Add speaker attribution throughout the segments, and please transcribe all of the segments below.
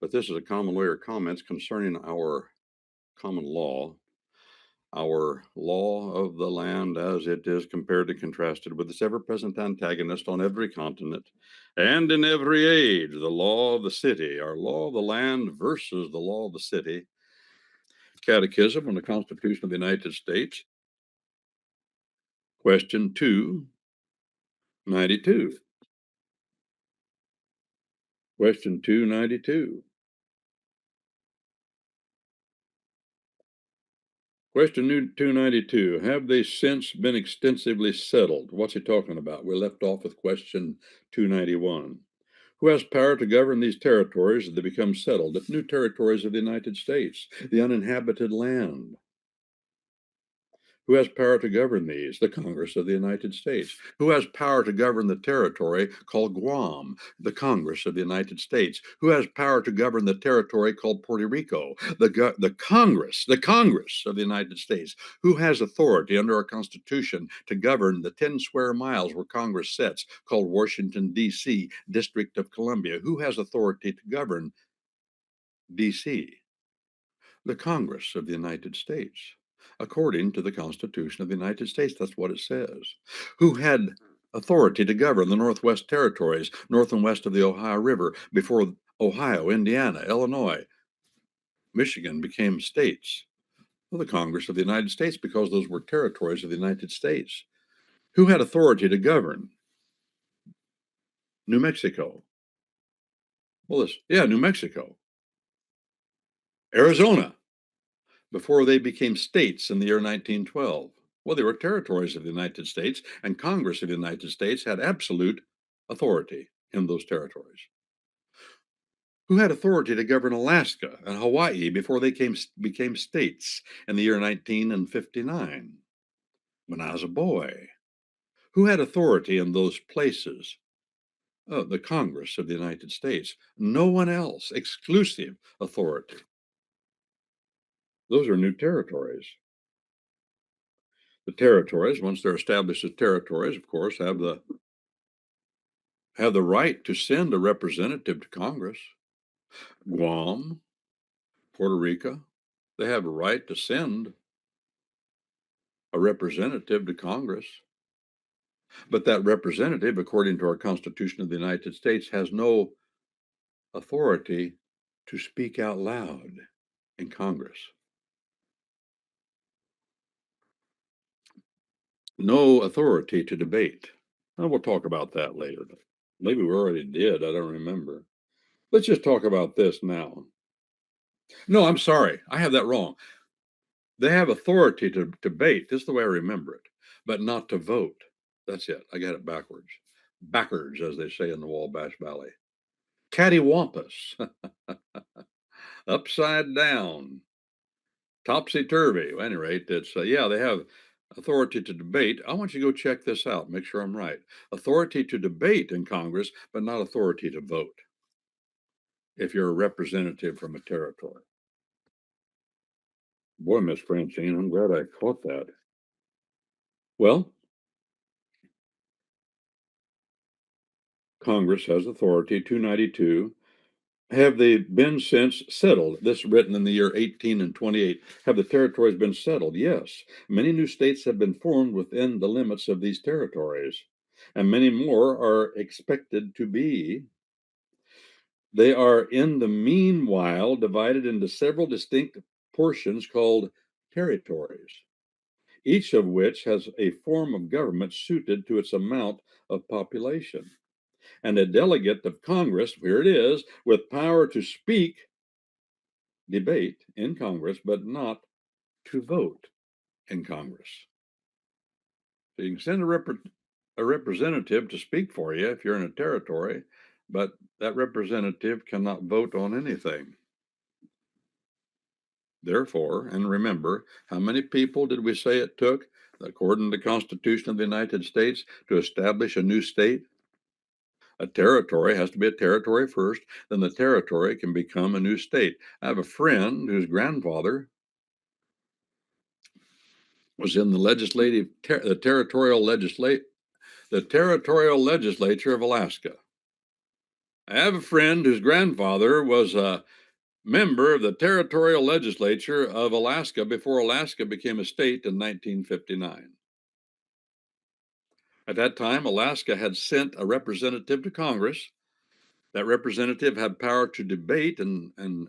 Speaker 1: but this is a common lawyer comments concerning our common law, our law of the land as it is compared and contrasted with its ever-present antagonist on every continent and in every age, the law of the city, our law of the land versus the law of the city. Catechism on the Constitution of the United States, question 292. Question 292. Question 292. Have they since been extensively settled? What's he talking about? We left off with question 291. Who has power to govern these territories as they become settled? The new territories of the United States, the uninhabited land. Who has power to govern these? The Congress of the United States. Who has power to govern the territory called Guam? The Congress of the United States. Who has power to govern the territory called Puerto Rico? The Congress of the United States. Who has authority under our Constitution to govern the 10 square miles where Congress sits, called Washington, D.C., District of Columbia? Who has authority to govern D.C.? The Congress of the United States. According to the Constitution of the United States, that's what it says. Who had authority to govern the Northwest Territories, north and west of the Ohio River, before Ohio, Indiana, Illinois, Michigan became states? Well, the Congress of the United States, because those were territories of the United States. Who had authority to govern New Mexico? Well, New Mexico. Arizona, before they became states in the year 1912. Well, they were territories of the United States, and Congress of the United States had absolute authority in those territories. Who had authority to govern Alaska and Hawaii before they became states in the year 1959? When I was a boy. Who had authority in those places? Oh, the Congress of the United States. No one else. Exclusive authority. Those are new territories. The territories, once they're established as territories, of course, have the right to send a representative to Congress. Guam, Puerto Rico, they have a right to send a representative to Congress. But that representative, according to our Constitution of the United States, has no authority to speak out loud in Congress. No authority to debate. And we'll talk about that later. Maybe we already did. I don't remember. Let's just talk about this now. No, I'm sorry. I have that wrong. They have authority to debate. This is the way I remember it, but not to vote. That's it. I got it backwards. Backwards, as they say in the Wabash Valley. Cattywampus. Upside down. Topsy-turvy. At any rate, it's, they have authority to debate. I want you to go check this out. Make sure I'm right. Authority to debate in Congress, but not authority to vote if you're a representative from a territory. Boy, Miss Francine, I'm glad I caught that. Well, Congress has authority, 292. Have they been since settled? This written in the year 1828. Have the territories been settled? Yes. Many new states have been formed within the limits of these territories, and many more are expected to be. They are in the meanwhile divided into several distinct portions called territories, each of which has a form of government suited to its amount of population, and a delegate of Congress, here it is, with power to speak, debate in Congress, but not to vote in Congress. So you can send a representative to speak for you if you're in a territory, but that representative cannot vote on anything. Therefore, and remember, how many people did we say it took, according to the Constitution of the United States, to establish a new state? A territory has to be a territory first, then the territory can become a new state. I have a friend whose grandfather was in the territorial legislature of Alaska. I have a friend whose grandfather was a member of the territorial legislature of Alaska before Alaska became a state in 1959. At that time, Alaska had sent a representative to Congress. That representative had power to debate and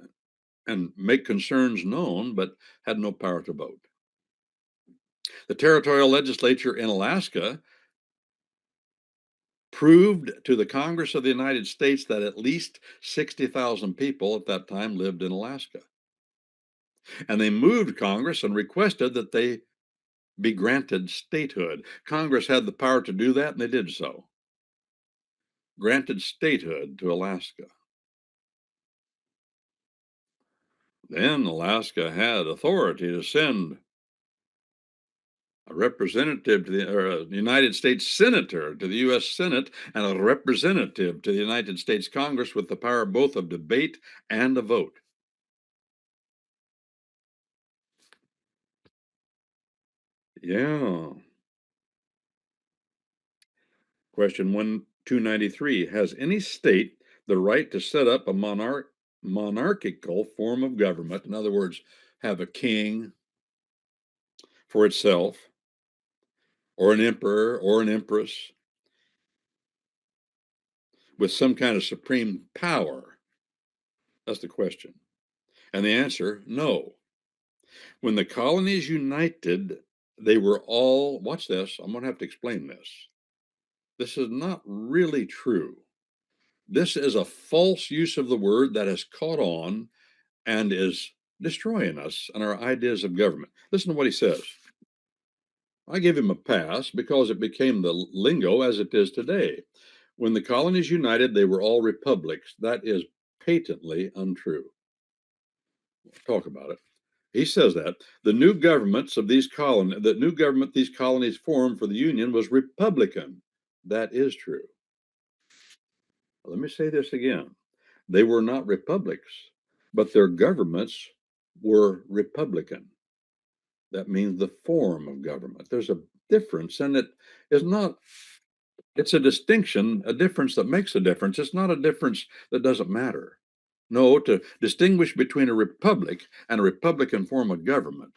Speaker 1: make concerns known, but had no power to vote. The territorial legislature in Alaska proved to the Congress of the United States that at least 60,000 people at that time lived in Alaska. And they moved Congress and requested that they be granted statehood. Congress had the power to do that, and they did so. Granted statehood to Alaska. Then Alaska had authority to send a representative to the United States senator to the U.S. Senate and a representative to the United States Congress with the power both of debate and a vote. Yeah. Question 1293. Has any state the right to set up a monarchical form of government? In other words, have a king for itself, or an emperor or an empress with some kind of supreme power? That's the question. And the answer, no. When the colonies united, they were all, watch this, I'm going to have to explain this. This is not really true. This is a false use of the word that has caught on and is destroying us and our ideas of government. Listen to what he says. I give him a pass because it became the lingo as it is today. When the colonies united, they were all republics. That is patently untrue. Talk about it. He says that the new governments of these colonies, the new government these colonies formed for the Union was Republican. That is true. Let me say this again. They were not republics, but their governments were Republican. That means the form of government. There's a difference, and it is not, it's a distinction, a difference that makes a difference. It's not a difference that doesn't matter. No, to distinguish between a republic and a Republican form of government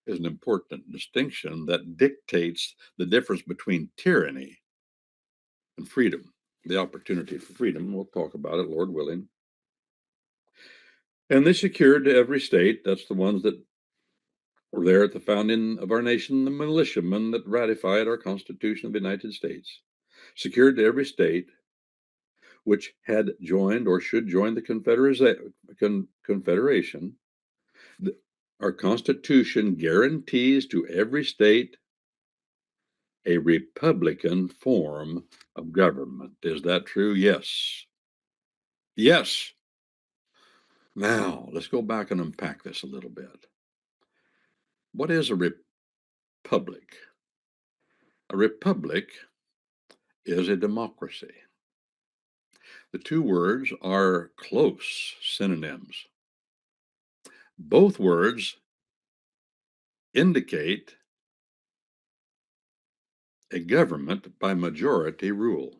Speaker 1: is an important distinction that dictates the difference between tyranny and freedom, the opportunity for freedom. We'll talk about it, Lord willing. And they secured to every state, that's the ones that were there at the founding of our nation, the militiamen that ratified our Constitution of the United States, secured to every state which had joined or should join the Confederation. Our Constitution guarantees to every state a Republican form of government. Is that true? Yes. Yes. Now, let's go back and unpack this a little bit. What is a republic? A republic is a democracy. The two words are close synonyms. Both words indicate a government by majority rule.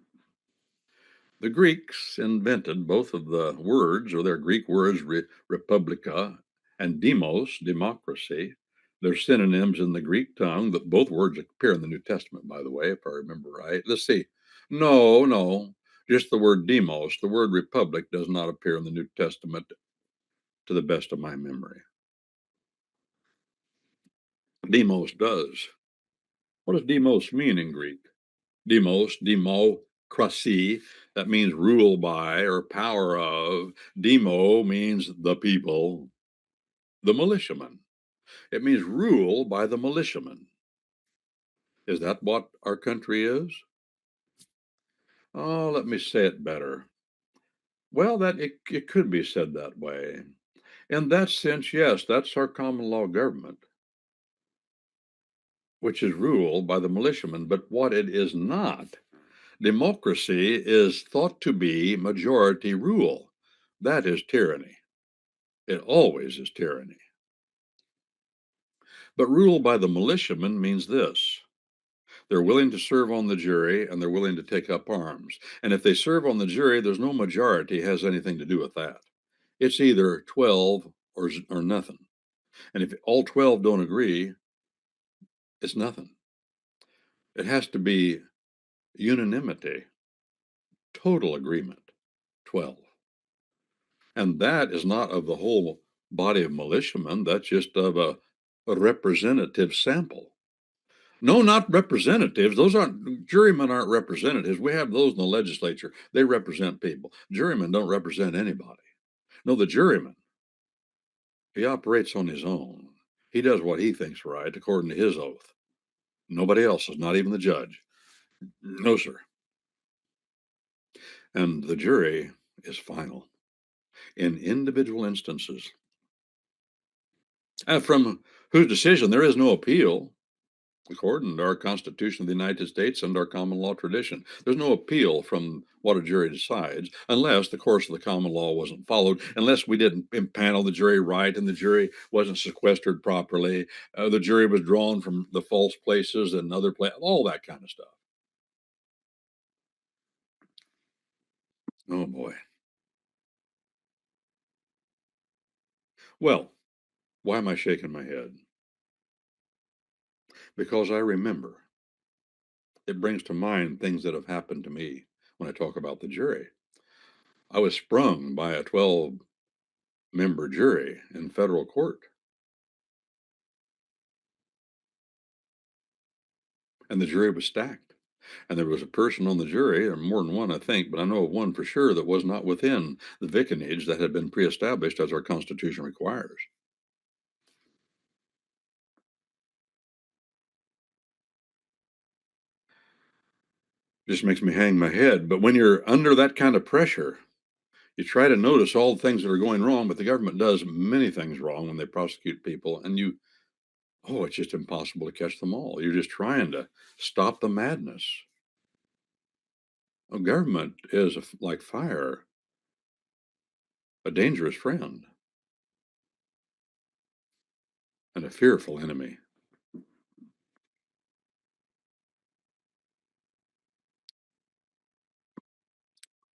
Speaker 1: The Greeks invented both of the words, or their Greek words, republica and demos, democracy. They're synonyms in the Greek tongue. That both words appear in the New Testament, by the way, if I remember right. Let's see. No, just the word demos. The word republic does not appear in the New Testament to the best of my memory. Demos does. What does demos mean in Greek? Demos, democracy, that means rule by or power of. Demo means the people, the militiamen. It means rule by the militiamen. Is that what our country is? Oh, let me say it better. Well, it could be said that way. In that sense, yes, that's our common law government, which is ruled by the militiamen. But what it is not, democracy is thought to be majority rule. That is tyranny. It always is tyranny. But rule by the militiamen means this. They're willing to serve on the jury and they're willing to take up arms. And if they serve on the jury, there's no majority has anything to do with that. It's either 12 or nothing. And if all 12 don't agree, it's nothing. It has to be unanimity, total agreement, 12. And that is not of the whole body of militiamen, that's just of a representative sample. No, not representatives. Those aren't, jurymen aren't representatives. We have those in the legislature. They represent people. Jurymen don't represent anybody. No, the juryman, he operates on his own. He does what he thinks right according to his oath. Nobody else is, not even the judge. No, sir. And the jury is final in individual instances, from whose decision there is no appeal. According to our Constitution of the United States and our common law tradition, there's no appeal from what a jury decides unless the course of the common law wasn't followed, unless we didn't impanel the jury right and the jury wasn't sequestered properly, the jury was drawn from the false places and other places, all that kind of stuff. Oh boy. Well, why am I shaking my head? Because I remember. It brings to mind things that have happened to me when I talk about the jury. I was sprung by a 12-member jury in federal court, and the jury was stacked. And there was a person on the jury, or more than one, I think, but I know of one for sure that was not within the vicinage that had been pre-established as our Constitution requires. Just makes me hang my head. But when you're under that kind of pressure, you try to notice all the things that are going wrong, but the government does many things wrong when they prosecute people, and it's just impossible to catch them all. You're just trying to stop the madness. Government is like fire, a dangerous friend and a fearful enemy.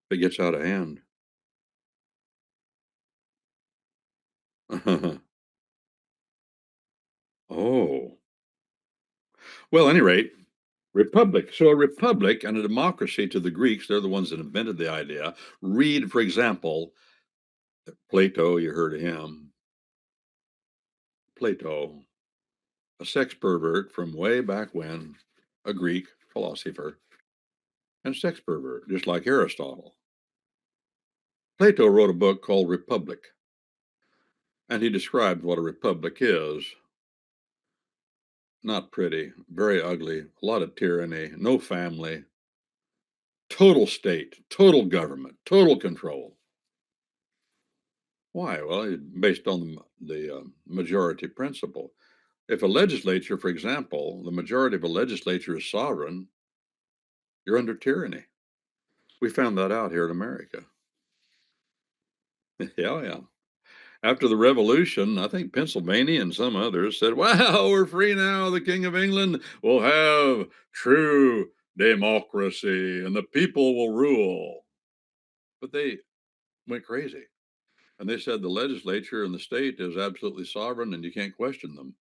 Speaker 1: If it gets out of hand. Oh, well, at any rate, republic. So a republic and a democracy to the Greeks, they're the ones that invented the idea. Read, for example, Plato, you heard of him. Plato, a sex pervert from way back when, a Greek philosopher and sex pervert, just like Aristotle. Plato wrote a book called Republic, and he described what a republic is. Not pretty, very ugly, a lot of tyranny, no family, total state, total government, total control. Why? Well, based on the majority principle. If a legislature, for example, the majority of a legislature is sovereign, you're under tyranny. We found that out here in America. Yeah, yeah. After the revolution, I think Pennsylvania and some others said, wow, we're free now. The King of England will have true democracy and the people will rule. But they went crazy. And they said the legislature and the state is absolutely sovereign and you can't question them.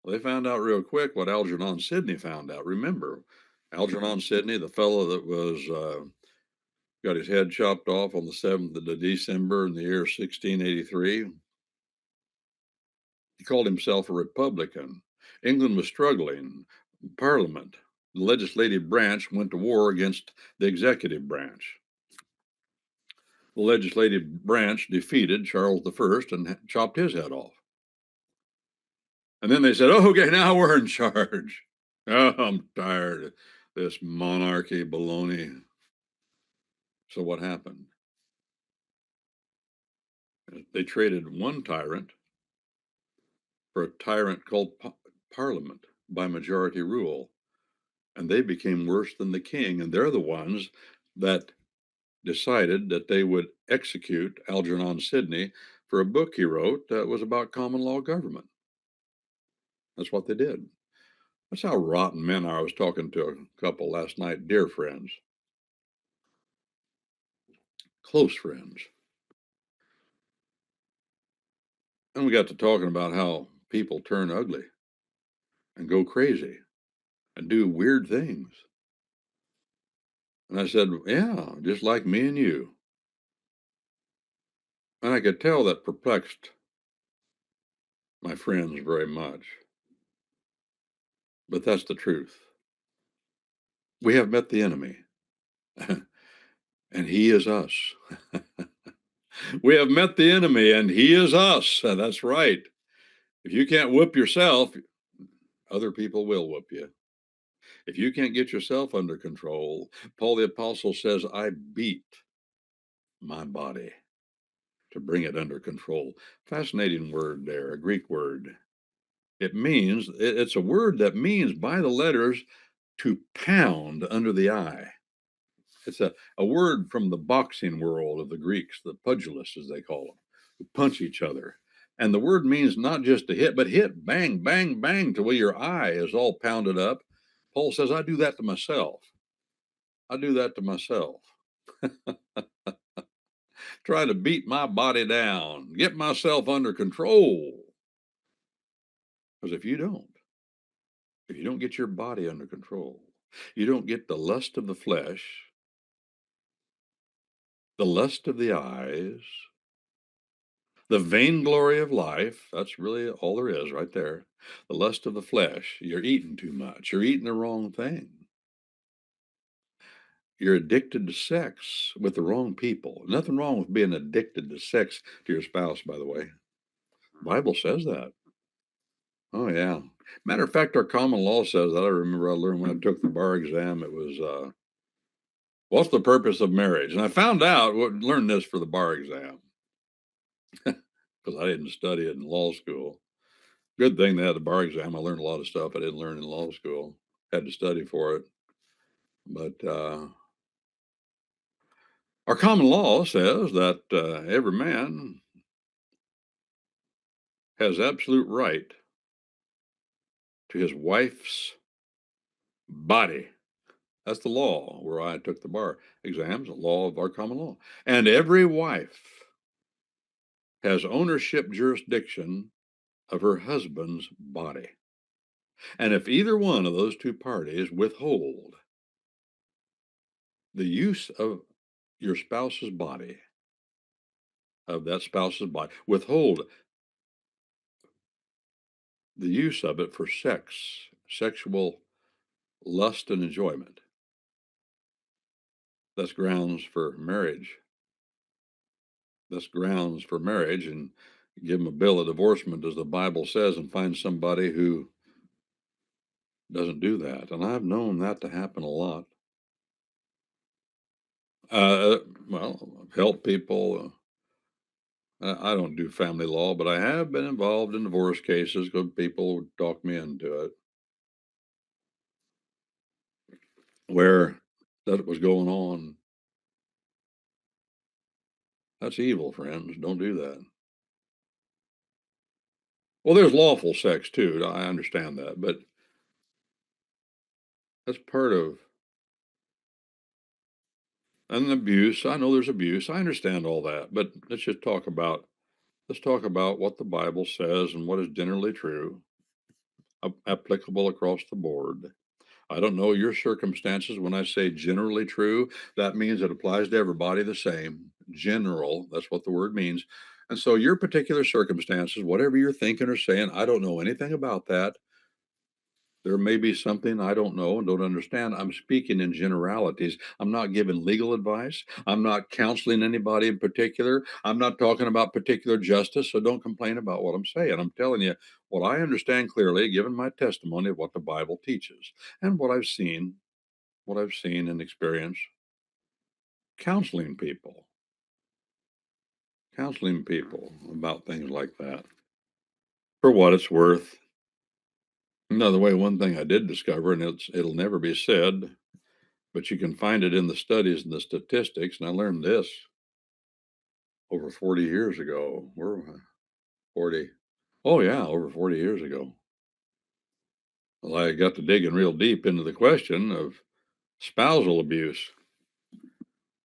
Speaker 1: Well, they found out real quick what Algernon Sidney found out. Remember, Algernon Sidney, the fellow that was got his head chopped off on the 7th of December in the year 1683. He called himself a Republican. England was struggling. Parliament, the legislative branch, went to war against the executive branch. The legislative branch defeated Charles I and chopped his head off. And then they said, oh, okay, now we're in charge. Oh, I'm tired of this monarchy baloney. So what happened? They traded one tyrant for a tyrant called Parliament by majority rule. And they became worse than the king. And they're the ones that decided that they would execute Algernon Sidney for a book he wrote that was about common law government. That's what they did. That's how rotten men are. I was talking to a couple last night, dear friends, close friends. And we got to talking about how people turn ugly and go crazy and do weird things. And I said, yeah, just like me and you. And I could tell that perplexed my friends very much. But that's the truth. We have met the enemy, and he is us. We have met the enemy, and he is us. That's right. If you can't whoop yourself, other people will whoop you. If you can't get yourself under control, Paul the Apostle says, I beat my body to bring it under control. Fascinating word there, a Greek word. It's a word that means by the letters to pound under the eye. It's a word from the boxing world of the Greeks, the pugilists, as they call them, who punch each other. And the word means not just to hit, but hit, bang, bang, bang, to where your eye is all pounded up. Paul says, I do that to myself. I do that to myself. Try to beat my body down, get myself under control. Because if you don't get your body under control, you don't get the lust of the flesh, the lust of the eyes, the vainglory of life. That's really all there is right there. The lust of the flesh. You're eating too much. You're eating the wrong thing. You're addicted to sex with the wrong people. Nothing wrong with being addicted to sex to your spouse, by the way. The Bible says that. Oh, yeah. Matter of fact, our common law says that. I remember I learned when I took the bar exam, it was, what's the purpose of marriage? And I found out, learned this for the bar exam because I didn't study it in law school. Good thing they had the bar exam. I learned a lot of stuff I didn't learn in law school. Had to study for it. But our common law says that every man has absolute right to his wife's body. That's the law where I took the bar exams, the law of our common law. And every wife has ownership jurisdiction of her husband's body. And if either one of those two parties withhold the use of your spouse's body, of that spouse's body, withhold the use of it for sex, sexual lust and enjoyment, that's grounds for marriage. That's grounds for marriage, and give them a bill of divorcement, as the Bible says, and find somebody who doesn't do that. And I've known that to happen a lot. Well, help people. I don't do family law, but I have been involved in divorce cases because people would talk me into it, where that was going on. That's evil, friends. Don't do that. Well, there's lawful sex too. I understand that, but that's part of an abuse. I know there's abuse. I understand all that, but let's talk about what the Bible says and what is generally true, applicable across the board. I don't know your circumstances. When I say generally true, that means it applies to everybody the same. General, that's what the word means. And so your particular circumstances, whatever you're thinking or saying, I don't know anything about that. There may be something I don't know and don't understand. I'm speaking in generalities. I'm not giving legal advice. I'm not counseling anybody in particular. I'm not talking about particular justice. So don't complain about what I'm saying. I'm telling you what I understand clearly, given my testimony of what the Bible teaches and what I've seen and experienced counseling people about things like that. For what it's worth. Another way, one thing I did discover, and it'll never be said, but you can find it in the studies and the statistics. And I learned this over 40 years ago. We're 40. Oh, yeah, over 40 years ago. Well, I got to digging real deep into the question of spousal abuse.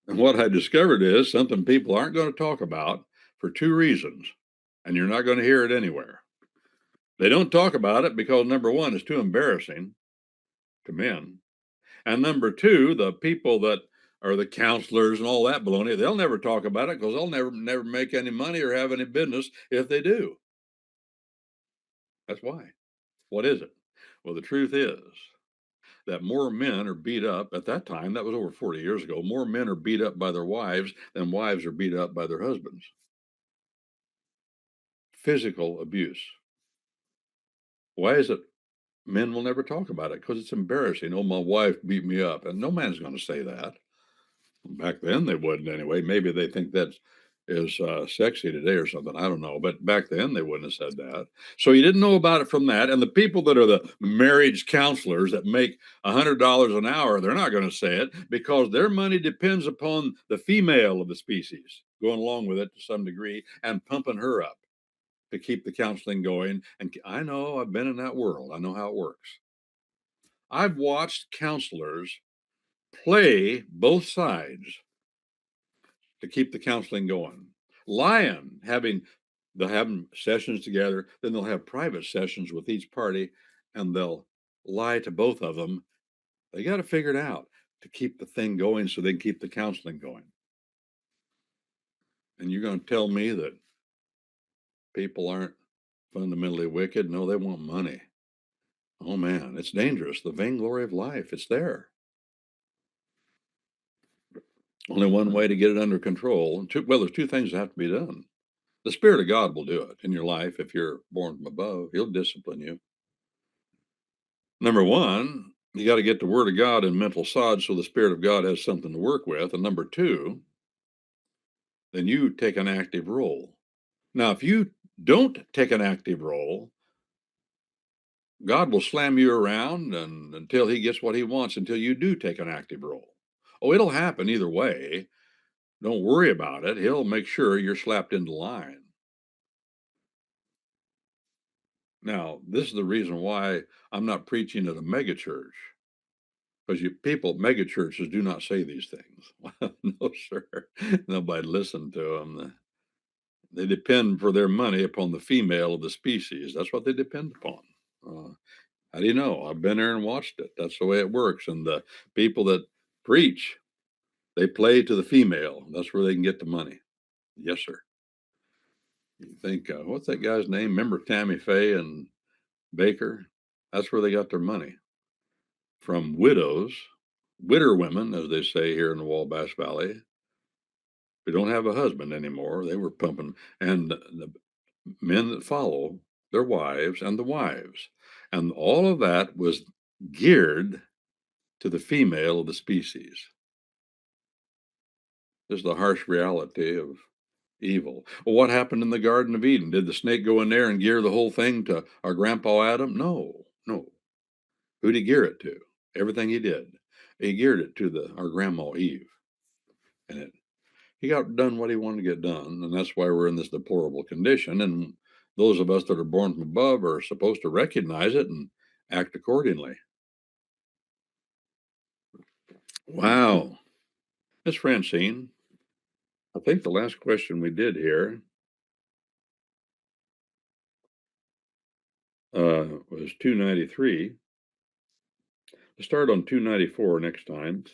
Speaker 1: And what I discovered is something people aren't going to talk about for two reasons, and you're not going to hear it anywhere. They don't talk about it because number one, it's too embarrassing to men. And number two, the people that are the counselors and all that baloney, they'll never talk about it because they'll never make any money or have any business if they do. That's why. What is it? Well, the truth is that more men are beat up at that time, that was over 40 years ago, more men are beat up by their wives than wives are beat up by their husbands. Physical abuse. Why is it men will never talk about it? Because it's embarrassing. Oh, my wife beat me up. And no man's going to say that. Back then they wouldn't anyway. Maybe they think that is sexy today or something. I don't know. But back then they wouldn't have said that. So you didn't know about it from that. And the people that are the marriage counselors that make $100 an hour, they're not going to say it because their money depends upon the female of the species going along with it to some degree and pumping her up to keep the counseling going. And I know I've been in that world. I know how it works. I've watched counselors play both sides to keep the counseling going. They'll have sessions together, then they'll have private sessions with each party, and they'll lie to both of them. They got to figure it out to keep the thing going so they can keep the counseling going. And you're going to tell me that people aren't fundamentally wicked? No, they want money. Oh man, it's dangerous. The vainglory of life, it's there. Only one way to get it under control. There's two things that have to be done. The Spirit of God will do it in your life if you're born from above. He'll discipline you. Number one, you got to get the Word of God in mental sod so the Spirit of God has something to work with. And number two, then you take an active role. Now, if you don't take an active role, God will slam you around and until He gets what He wants, until you do take an active role. Oh, it'll happen either way. Don't worry about it. He'll make sure you're slapped into line. Now, this is the reason why I'm not preaching at a megachurch. Because mega churches do not say these things. No, sir. Nobody listened to them. They depend for their money upon the female of the species. That's what they depend upon. How do you know? I've been there and watched it. That's the way it works. And the people that preach, they play to the female. That's where they can get the money. Yes, sir. You think, what's that guy's name? Remember Tammy Faye and Baker? That's where they got their money. From widows, widder women, as they say here in the Wabash Valley, who don't have a husband anymore. They were pumping, and the men that follow their wives and the wives. And all of that was geared to the female of the species. This is the harsh reality of evil. Well, what happened in the Garden of Eden? Did the snake go in there and gear the whole thing to our grandpa Adam? No, no. Who did he gear it to? Everything he did. He geared it to our grandma Eve. And he got done what he wanted to get done, and that's why we're in this deplorable condition. And those of us that are born from above are supposed to recognize it and act accordingly. Wow. Miss Francine, I think the last question we did here was 293. We'll start on 294 next time.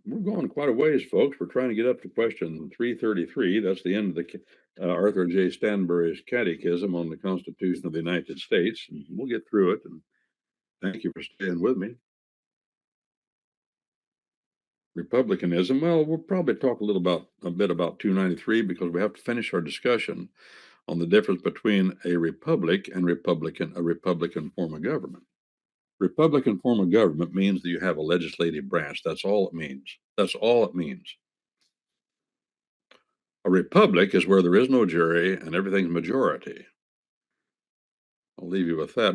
Speaker 1: We're going quite a ways, folks. We're trying to get up to question 333. That's the end of the Arthur J. Stansbury's Catechism on the Constitution of the United States. And we'll get through it. And thank you for staying with me. Republicanism. Well, we'll probably talk a bit about 293 because we have to finish our discussion on the difference between a republic and a Republican form of government. Republican form of government means that you have a legislative branch. That's all it means. That's all it means. A republic is where there is no jury and everything's majority. I'll leave you with that.